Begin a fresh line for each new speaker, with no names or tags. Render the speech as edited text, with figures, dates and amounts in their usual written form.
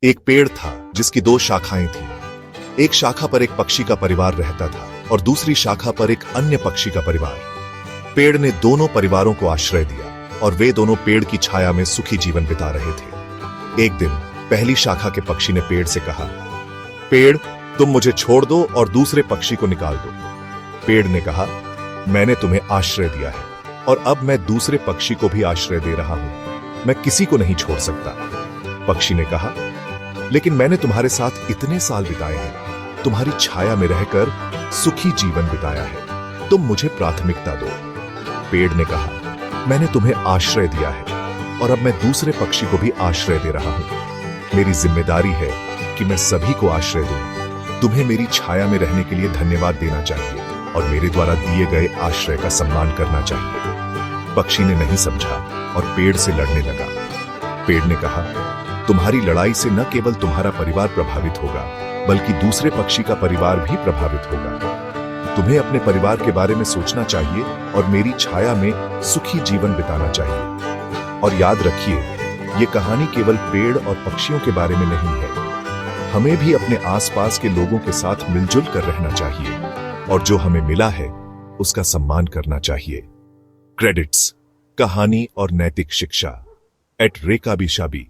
एक पेड़ था जिसकी दो शाखाएं थीं। एक शाखा पर एक पक्षी का परिवार रहता था और दूसरी शाखा पर एक अन्य पक्षी का परिवार। पेड़ ने दोनों परिवारों को आश्रय दिया और वे दोनों पेड़ की छाया में सुखी जीवन बिता रहे थे। एक दिन पहली शाखा के पक्षी ने पेड़ से कहा, पेड़, तुम मुझे छोड़ दो और दूसरे पक्षी को निकाल दो। पेड़ ने कहा, मैंने तुम्हें आश्रय दिया है और अब मैं दूसरे पक्षी को भी आश्रय दे रहा हूं। मैं किसी को नहीं छोड़ सकता। पक्षी ने कहा, लेकिन मैंने तुम्हारे साथ इतने साल बिताए हैं, तुम्हारी छाया में रहकर सुखी जीवन बिताया है, तुम मुझे प्राथमिकता दो। पेड़ ने कहा, मैंने तुम्हें आश्रय दिया है और अब मैं दूसरे पक्षी को भी आश्रय दे रहा हूं। मेरी जिम्मेदारी है कि मैं सभी को आश्रय दूं। तुम्हें मेरी छाया में रहने के लिए धन्यवाद देना चाहिए और मेरे द्वारा दिए गए आश्रय का सम्मान करना चाहिए। पक्षी ने नहीं समझा और पेड़ से लड़ने लगा। पेड़ ने कहा, तुम्हारी लड़ाई से न केवल तुम्हारा परिवार प्रभावित होगा, बल्कि दूसरे पक्षी का परिवार भी प्रभावित होगा। तुम्हें अपने परिवार के बारे में सोचना चाहिए और मेरी छाया में सुखी जीवन बिताना चाहिए। और याद रखिए, ये कहानी केवल पेड़ और पक्षियों के बारे में नहीं है। हमें भी अपने आसपास के लोगों के साथ मिलजुल कर रहना चाहिए और जो हमें मिला है उसका सम्मान करना चाहिए। क्रेडिट्स, कहानी और नैतिक शिक्षा @ रेका बिशाबी।